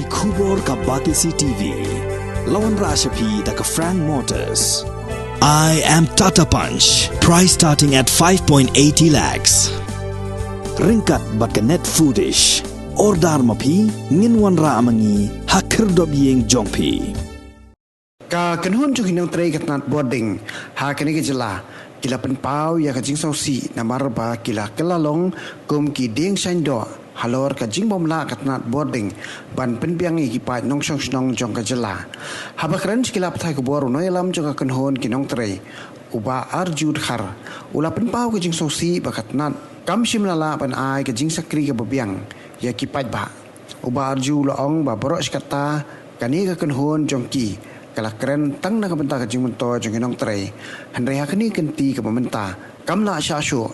Kubor ka Batisi TV. Lawan Rashapi da ka Frank Motors. I am Tata Punch. Price starting at 5.80 lakhs. Ringkat bat ka net foodish. Ordar mapi nginwan ra amangi hakir dob yeng jongpi. Ka kanhun chung hinang tray ka Tnat Bording ha kani ka jala kila penpau ya ka Jingshakri namar ba kila kelalong kum ki Rynjaiñ do halor ka jingbom la ka Tnat Bording ban penpiang i ki pa nong song snong jong ka jala ha ba kran kila pathai ko bor no elam jong ka kanhun ki nong tray uba arjud khar ula penpau ka Jingshakri ba ka Tnat kam shimlala ban ai ka Jingshakri ka babiang ya ki Paidbah uba arju laong ba boros kata kani ka kanhun jong ki kala keren tang na kabenta ka jingmunto jong hinong tray handai hakni kenti ka pementa kamla syasyo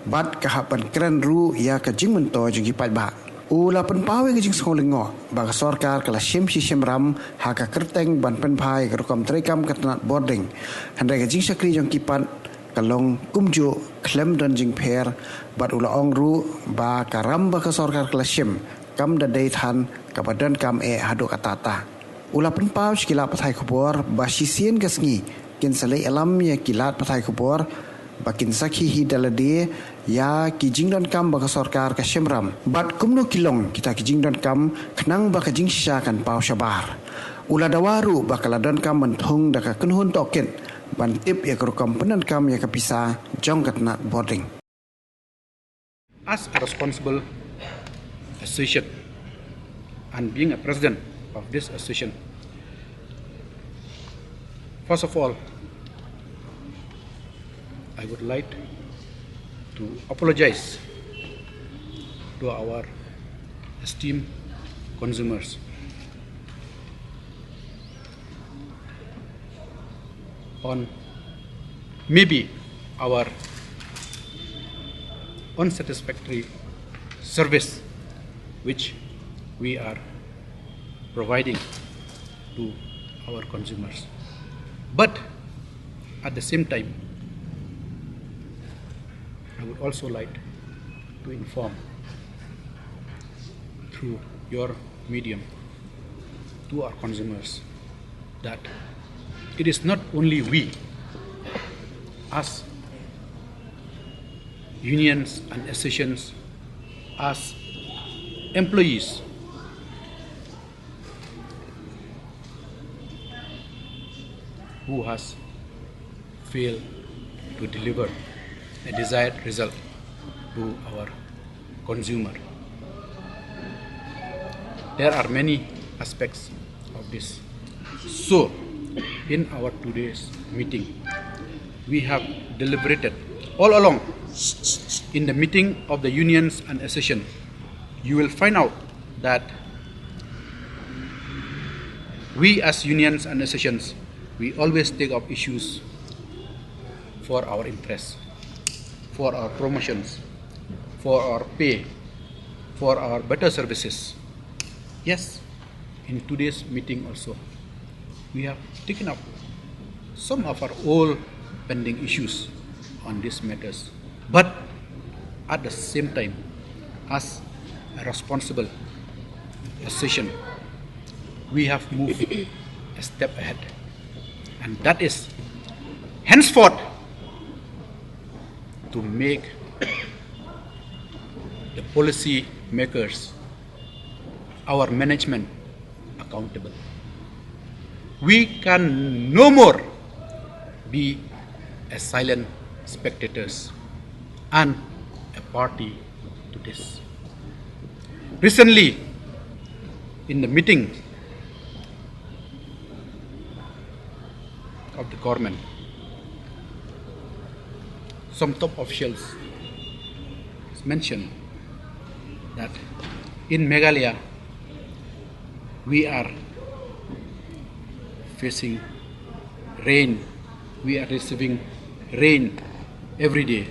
bat ka hapan keren ru ya ka jingmunto jong Paidbah ula penpawe ka jing skolingo ba ka sarkar kala shim ram ha ka kerteng ban penpai ka rukam tray kam ka Tnat Bording handai ka Jingshakri jong kipan kalong kumju klem dan jing per bat ula ong ru ba ka ram ba ka sarkar kala shim kam da dai than ka badan kam hadu katata ula penpau kila pathai kubor ba sisien kasngi kin salai alam ya kilat pathai kubor ba kin sakhi hi dalade ya ki jingdon kam ba ka sarkar ka shimram bat kumno kilong kita ki jingdon kam khnang ba ka jingsha kan pau shabar ula dawaru ba kaladon kam menthung da ka kunhun token ban tip ya kurukam penan kam ya ka pisa jong ka Tnat Bording. As a responsible associate and being a president of this association, first of all, I would like to apologize to our esteemed consumers on maybe our unsatisfactory service which we are providing to our consumers. But at the same time, I would also like to inform through your medium to our consumers that it is not only we as unions and associations, as employees who has failed to deliver a desired result to our consumer. There are many aspects of this. So, in our today's meeting, we have deliberated all along. In the meeting of the unions and association, you will find out that we as unions and associations, we always take up issues for our interests, for our promotions, for our pay, for our better services. Yes, in today's meeting also, we have taken up some of our old pending issues on these matters. But at the same time, as a responsible association, we have moved a step ahead. And that is henceforth to make the policy makers, our management, accountable. We can no more be as silent spectators and a party to this. Recently, in the meeting of the government, some top officials mentioned that in Meghalaya we are facing rain, we are receiving rain every day,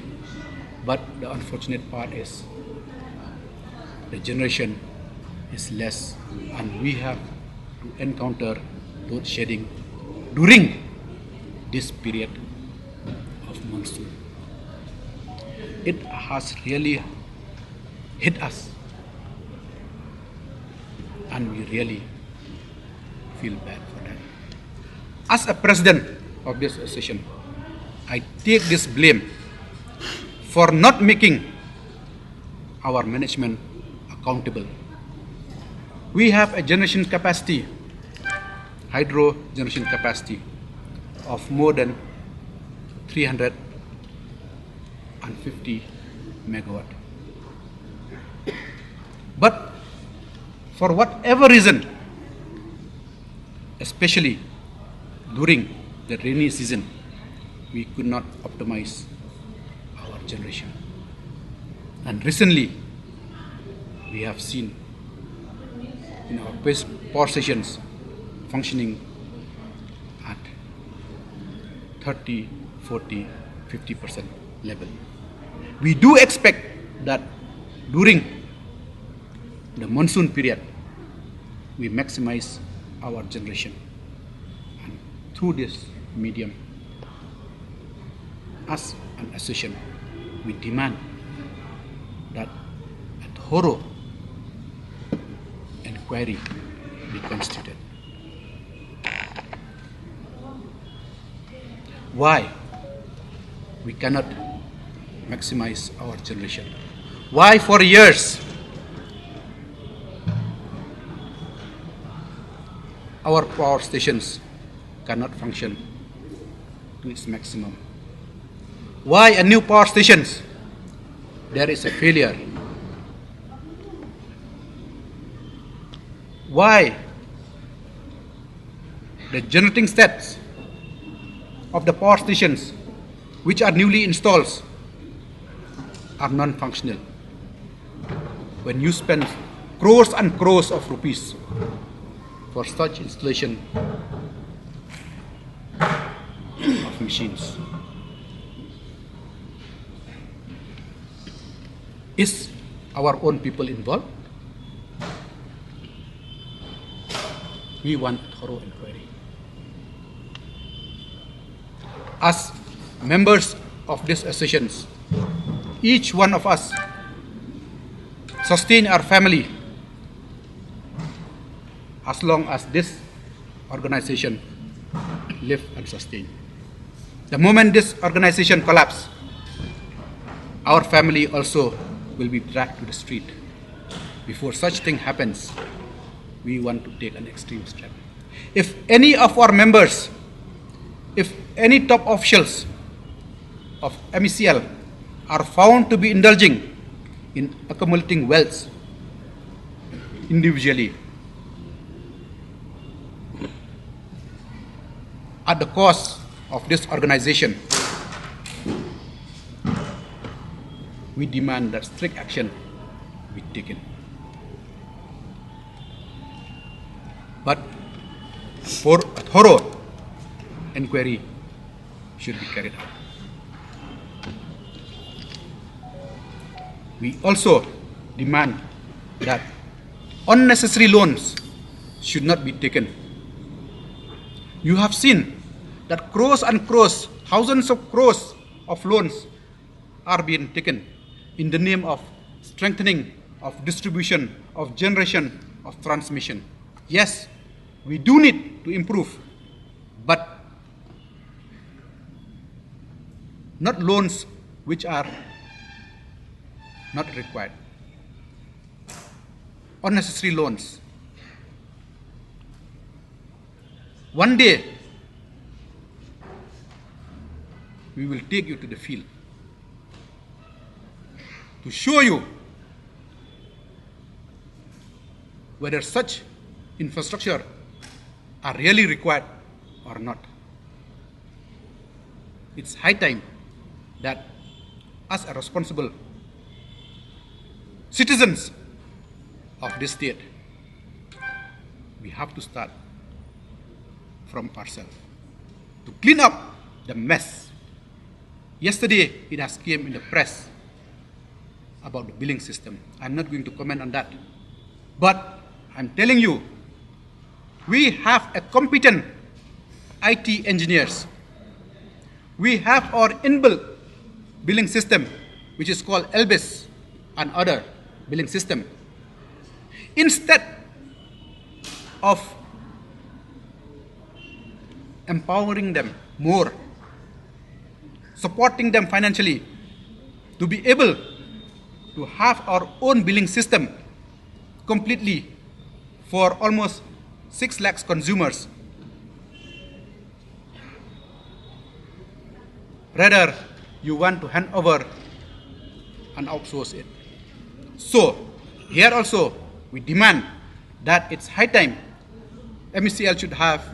but the unfortunate part is the generation is less and we have to encounter load shedding during this period of monsoon. It has really hit us And we really feel bad for that. As a president of this association, I take this blame for not making our management accountable. We have a generation capacity, hydro generation capacity of more than 350 megawatt. But for whatever reason, especially during the rainy season, we could not optimize our generation. And recently, we have seen in our power stations functioning at 30, 40, 50% level. We do expect that during the monsoon period, we maximize our generation. And through this medium, as an association, we demand that a thorough inquiry be constituted. Why we cannot maximize our generation? Why for years our power stations cannot function to its maximum? Why a new power stations there is a failure? Why the generating sets of the power stations which are newly installed are non-functional? When you spend crores and crores of rupees for such installation of machines, is our own people involved? We want thorough inquiry. As members of these associations, each one of us sustain our family as long as this organization live and sustain. The moment this organization collapses, our family also will be dragged to the street. Before such thing happens, we want to take an extreme step. If any of our members, if any top officials of MECL are found to be indulging in accumulating wealth individually at the cost of this organization, we demand that strict action be taken. But for a thorough inquiry should be carried out. We also demand that unnecessary loans should not be taken. You have seen that crores and crores, thousands of crores of loans are being taken in the name of strengthening of distribution, of generation, of transmission. Yes, we do need to improve, but not loans which are not required. Unnecessary loans. One day, we will take you to the field to show you whether such infrastructure are really required or not. It's high time that as a responsible citizens of this state, we have to start from ourselves to clean up the mess. Yesterday, it has came in the press about the billing system. I'm not going to comment on that. But I'm telling you, we have a competent IT engineers. We have our inbuilt billing system, which is called LBIS and other billing system. Instead of empowering them more, supporting them financially to be able to have our own billing system completely for almost 6 lakhs consumers. Rather, you want to hand over and outsource it. So, here also, we demand that it's high time MECL should have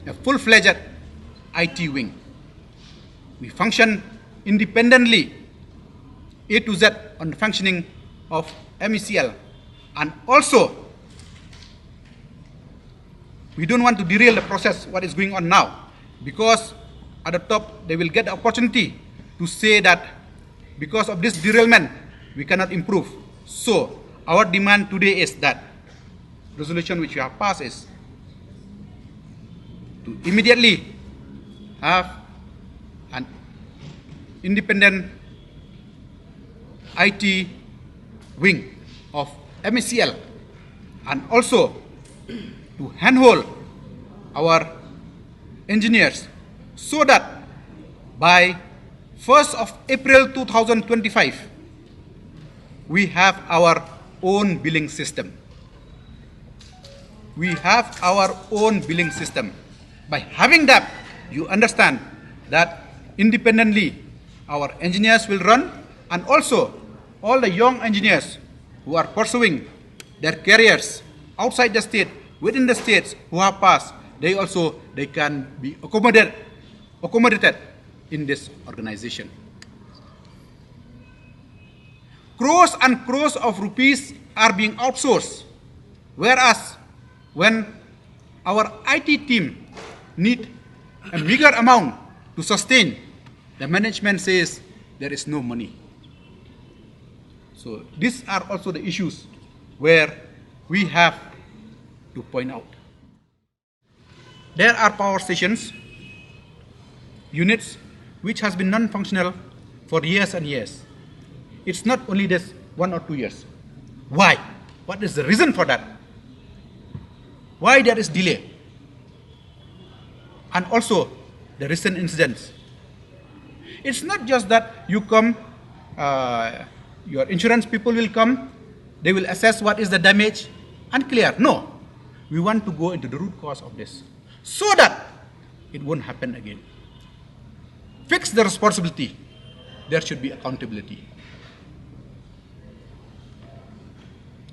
a full-fledged IT wing. We function independently, A to Z, on the functioning of MECL. And also, we don't want to derail the process, what is going on now, because at the top, they will get the opportunity to say that because of this derailment, we cannot improve. So, our demand today is that resolution which we have passed is to immediately have an independent IT wing of MECL, and also to handhold our engineers so that by 1st of April 2025, we have our own billing system. We have our own billing system. By having that, you understand that independently our engineers will run, and also all the young engineers who are pursuing their careers outside the state, within the states, who have passed, they can be accommodated in this organization. Crores and crores of rupees are being outsourced, whereas when our IT team need a meager amount to sustain, the management says there is no money. So these are also the issues where we have to point out. There are power stations, units which has been non-functional for years and years. It's not only this 1 or 2 years. Why? What is the reason for that? Why there is delay? And also the recent incidents. It's not just that you come, your insurance people will come, they will assess what is the damage and clear. No, we want to go into the root cause of this so that it won't happen again. Fix the responsibility. There should be accountability.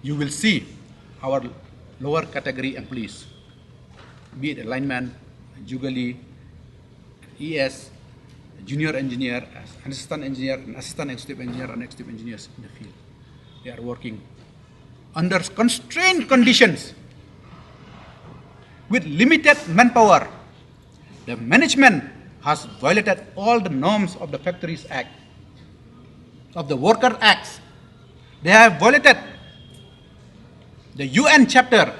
You will see our lower category employees, be it a lineman, a jugalee, ES, a junior engineer, an assistant engineer, an assistant executive engineer, and executive engineers in the field. They are working under constrained conditions with limited manpower. The management has violated all the norms of the Factories Act, of the Worker Acts. They have violated the UN chapter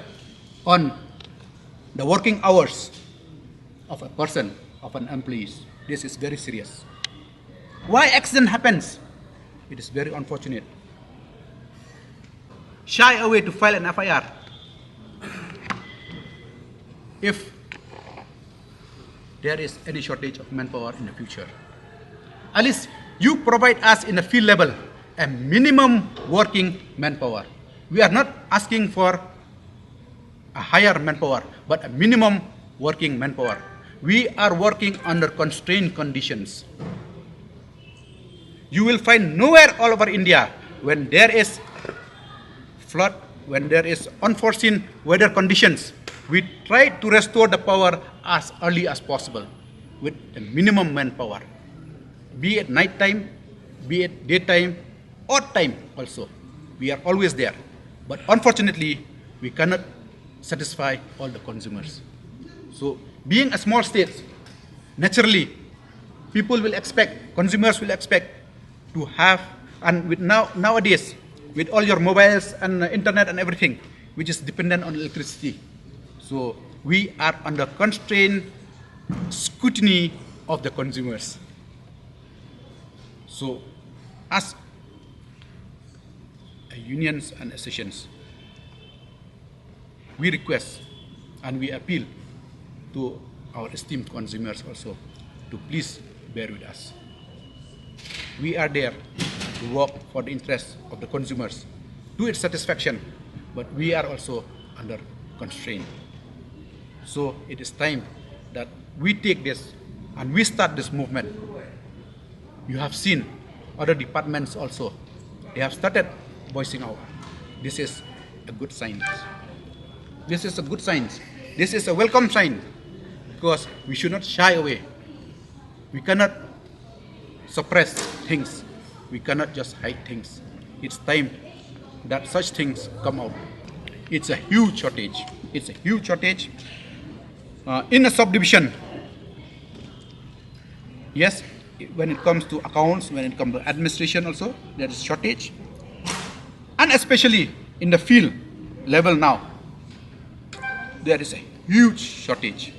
on the working hours of a person, of an employee. This is very serious. Why accident happens? It is very unfortunate. Shy away to file an FIR. If there is any shortage of manpower in the future, at least you provide us in the field level a minimum working manpower. We are not asking for a higher manpower, but a minimum working manpower. We are working under constrained conditions. You will find nowhere all over India when there is flood, when there is unforeseen weather conditions, we try to restore the power as early as possible with a minimum manpower, be it night time, be it daytime, odd time also. We are always there. But unfortunately, we cannot satisfy all the consumers. So, being a small state, naturally, people will expect, consumers will expect to have, and with nowadays, with all your mobiles and internet and everything, which is dependent on electricity. So, we are under constrained scrutiny of the consumers. So, as unions and associations, we request and we appeal to our esteemed consumers also to please bear with us. We are there to work for the interests of the consumers to its satisfaction, but we are also under constraint. So it is time that we take this and we start this movement. You have seen other departments also. They have started voicing out. This is a good sign. This is a good sign. This is a welcome sign, because we should not shy away. We cannot suppress things. We cannot just hide things. It's time that such things come out. It's a huge shortage. It's a huge shortage. In a subdivision, yes, when it comes to accounts, when it comes to administration also, there is shortage. And especially in the field level now, there is a huge shortage.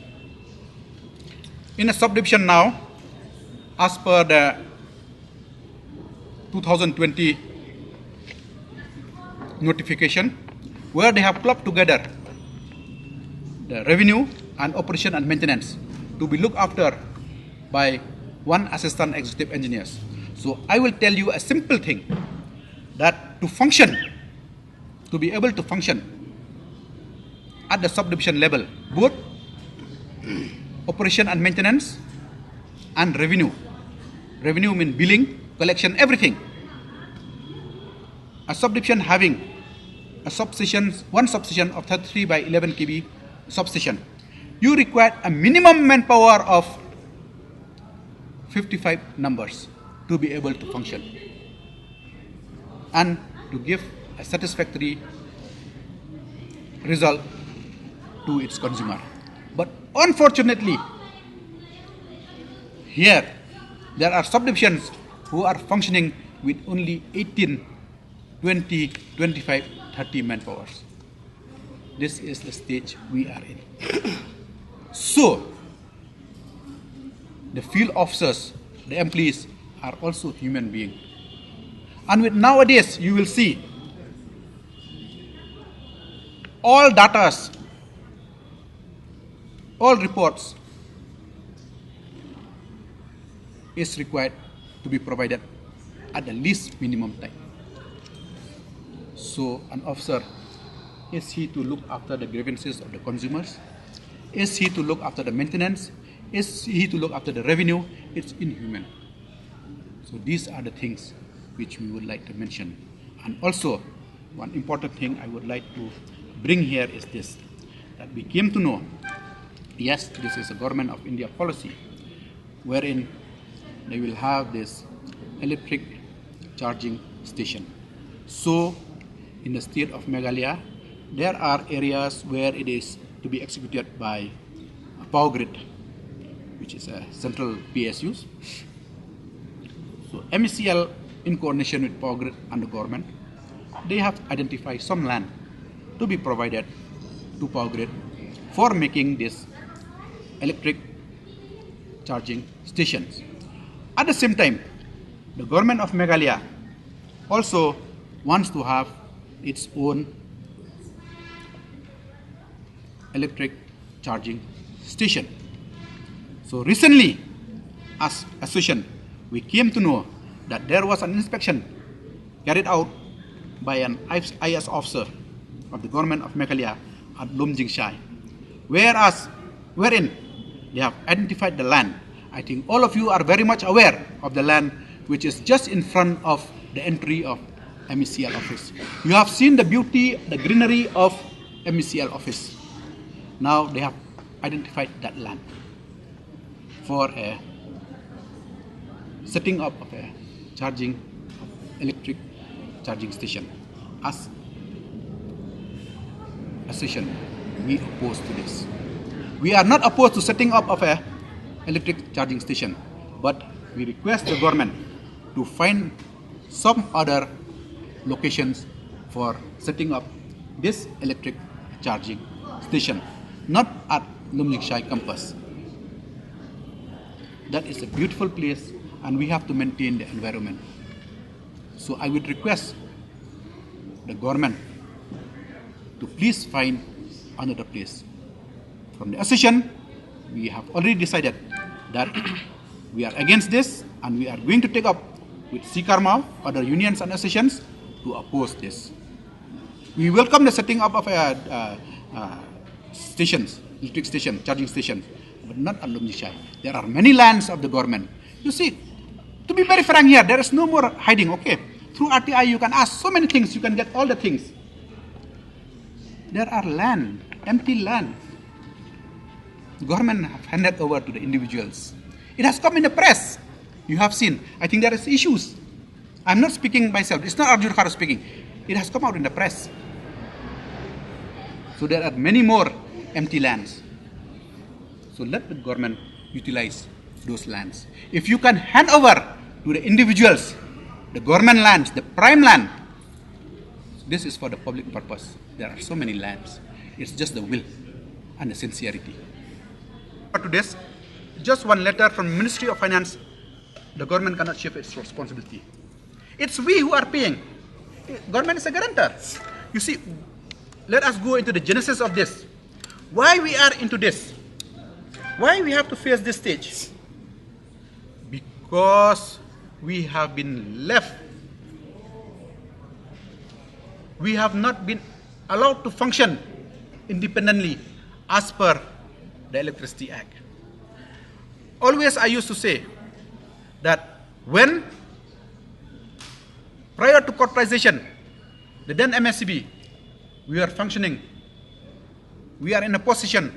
In a subdivision now, as per the 2020 notification, where they have clubbed together the revenue and operation and maintenance to be looked after by one assistant executive engineers. So I will tell you a simple thing, that to function, to be able to function at the subdivision level, both operation and maintenance and revenue. Revenue means billing, collection, everything. A subdivision having a substation, one substation of 33 by 11 kV substation, you require a minimum manpower of 55 numbers to be able to function and to give a satisfactory result to its consumer. But unfortunately, here there are subdivisions who are functioning with only 18, 20, 25, 30 manpowers. This is the stage we are in. So, the field officers, the employees are also human beings. And with nowadays, you will see all data, all reports is required to be provided at the least minimum time. So an officer, is he to look after the grievances of the consumers? Is he to look after the maintenance? Is he to look after the revenue? It's inhuman. So these are the things which we would like to mention. And also, one important thing I would like to bring here is this, that we came to know, yes, this is a Government of India policy, wherein they will have this electric charging station. So, in the state of Meghalaya, there are areas where it is to be executed by a power grid, which is a central PSUs. So MECL, in coordination with power grid and the government, they have identified some land to be provided to power grid for making this electric charging stations. At the same time, the government of Meghalaya also wants to have its own electric charging station. So recently, as a session, we came to know that there was an inspection carried out by an IS officer of the government of Meghalaya at Jingshakri, wherein they have identified the land. I think all of you are very much aware of the land which is just in front of the entry of MECL office. You have seen the beauty, the greenery of MECL office. Now they have identified that land for a setting up of a electric charging station. As a session, we oppose to this. We are not opposed to setting up of a electric charging station, but we request the government to find some other locations for setting up this electric charging station, not at Jingshakri campus. That is a beautiful place and we have to maintain the environment. So I would request the government to please find another place. From the association, we have already decided that we are against this and we are going to take up with CKARMA, other unions and associations to oppose this. We welcome the setting up of stations, electric station, charging stations, but not at Rynjaiñ. There are many lands of the government. You see, to be very frank here, there is no more hiding, okay? Through RTI, you can ask so many things, you can get all the things. There are land, empty land. The government have handed over to the individuals. It has come in the press. You have seen. I think there is issues. I'm not speaking myself. It's not Arjun Kharo speaking. It has come out in the press. So there are many more empty lands. So let the government utilize those lands. If you can hand over to the individuals, the government lands, the prime land, this is for the public purpose. There are so many lands. It's just the will and the sincerity. To this, just one letter from Ministry of Finance, the government cannot shift its responsibility. It's we who are paying. Government is a guarantor. You see, let us go into the genesis of this. Why we are into this? Why we have to face this stage? Because we have been left. We have not been allowed to function independently as per the Electricity Act. Always I used to say that when prior to corporatization, the then MSCB, we are functioning, we are in a position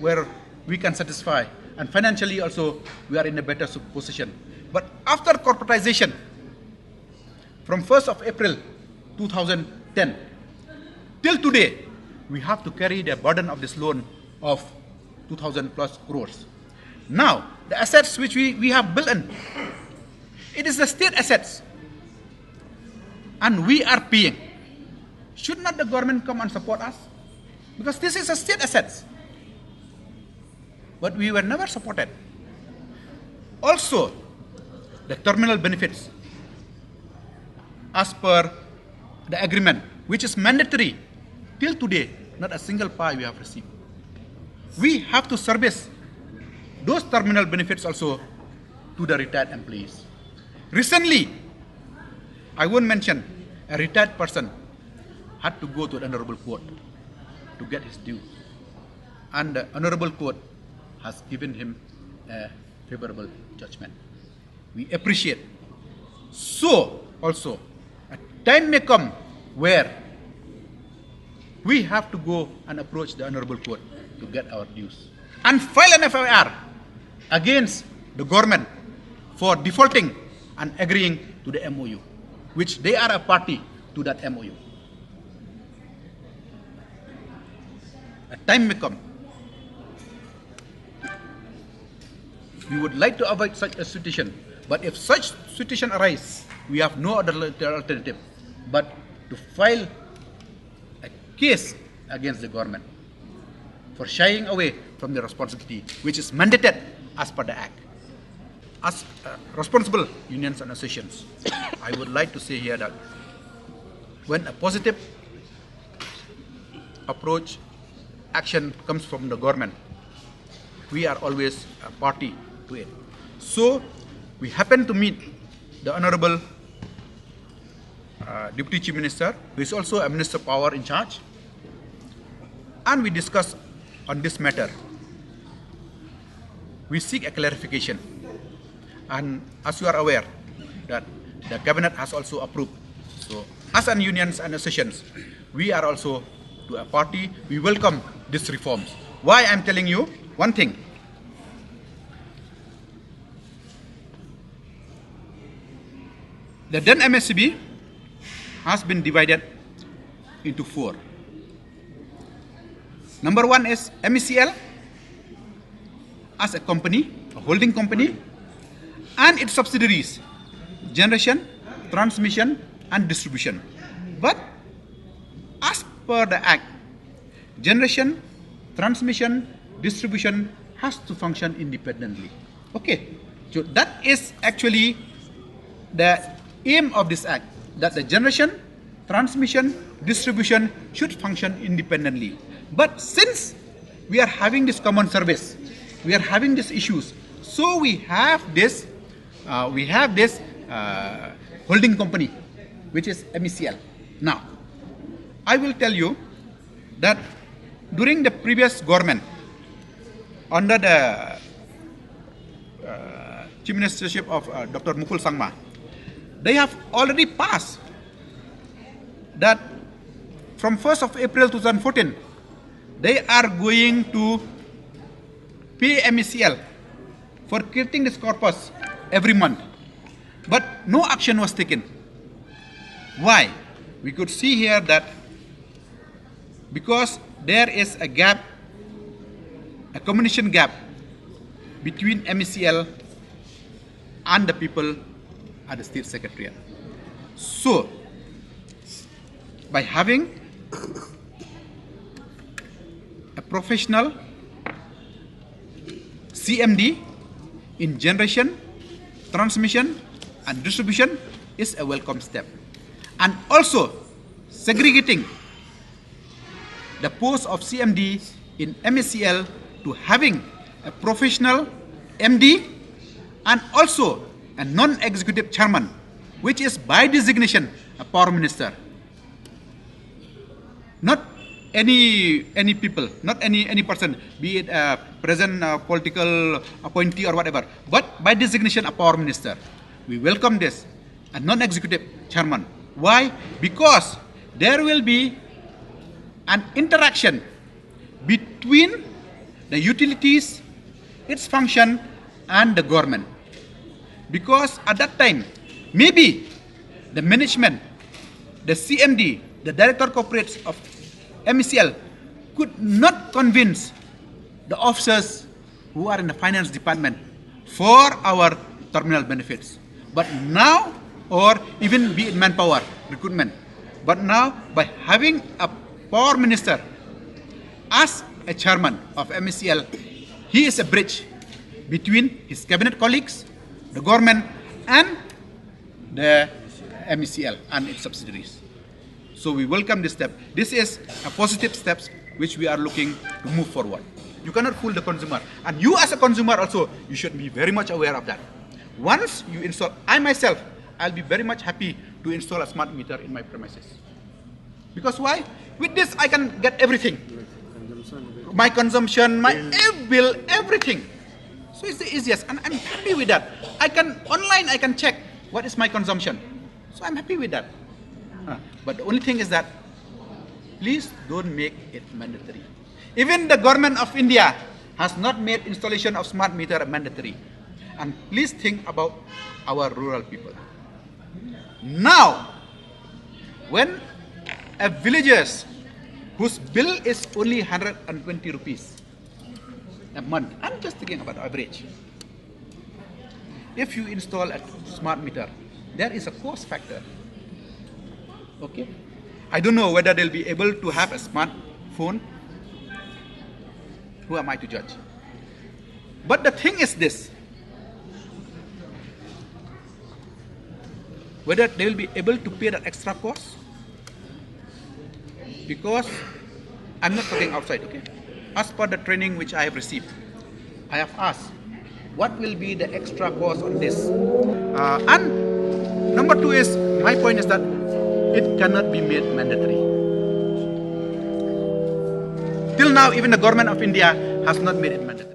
where we can satisfy, and financially also we are in a better position. But after corporatization, from 1st of April 2010 till today, we have to carry the burden of this loan of 2,000 plus crores. Now, the assets which we have built in, it is the state assets, and we are paying. Should not the government come and support us? Because this is a state assets. But we were never supported. Also, the terminal benefits, as per the agreement, which is mandatory, till today, not a single pie we have received. We have to service those terminal benefits also to the retired employees. Recently, I won't mention, a retired person had to go to the Honorable Court to get his due. And the Honorable Court has given him a favorable judgment. We appreciate. So, also, a time may come where we have to go and approach the Honorable Court to get our dues and file an FIR against the government for defaulting and agreeing to the MOU, which they are a party to that MOU. A time may come. We would like to avoid such a situation, but if such situation arises, we have no other alternative but to file a case against the government for shying away from the responsibility which is mandated as per the Act. As responsible unions and associations, I would like to say here that when a positive approach, action comes from the government, we are always a party to it. So, we happen to meet the Honorable Deputy Chief Minister, who is also a Minister of Power in charge, and we discuss on this matter. We seek a clarification, and as you are aware that the Cabinet has also approved. So, as an unions and associations, we are also to a party, we welcome these reforms. Why I am telling you one thing. The then MSCB has been divided into four. Number one is MECL as a company, a holding company, and its subsidiaries, generation, transmission, and distribution. But as per the Act, generation, transmission, distribution has to function independently. Okay, so that is actually the aim of this Act, that the generation, transmission, distribution should function independently. But since we are having this common service, we are having these issues, so we have this holding company, which is MECL. Now, I will tell you that during the previous government, under the Chief Ministership of Dr. Mukul Sangma, they have already passed that from 1st of April 2014, they are going to pay MECL for creating this corpus every month. But no action was taken. Why? We could see here that because there is a gap, a communication gap between MECL and the people at the State Secretariat. So, by having a professional CMD in generation, transmission and distribution is a welcome step. And also segregating the post of CMD in MECL to having a professional MD and also a non-executive chairman, which is by designation a power minister. Not any people, not any person, be it a present political appointee or whatever, but by designation a power minister. We welcome this, a non-executive chairman. Why? Because there will be an interaction between the utilities, its function, and the government. Because at that time, maybe the management, the CMD, the director corporates of MECL could not convince the officers who are in the finance department for our terminal benefits. But now, or even be it manpower, recruitment. But now, by having a power minister as a chairman of MECL, he is a bridge between his cabinet colleagues, the government, and the MECL and its subsidiaries. So we welcome this step. This is a positive step which we are looking to move forward. You cannot fool the consumer. And you as a consumer also, you should be very much aware of that. Once you install, I myself, I'll be very much happy to install a smart meter in my premises. Because why? With this, I can get everything. My consumption, my bill, everything. So it's the easiest, and I'm happy with that. Online, I can check what is my consumption. So I'm happy with that. But the only thing is that, please don't make it mandatory. Even the government of India has not made installation of smart meter mandatory. And please think about our rural people. Now, when a villagers whose bill is only 120 rupees a month, I'm just thinking about average. If you install a smart meter, there is a cost factor. Okay? I don't know whether they'll be able to have a smartphone. Who am I to judge? But the thing is this, whether they will be able to pay that extra cost, because I'm not talking outside, okay? As per the training which I have received, I have asked, what will be the extra cost on this? And number two is, my point is that it cannot be made mandatory. Till now, even the government of India has not made it mandatory.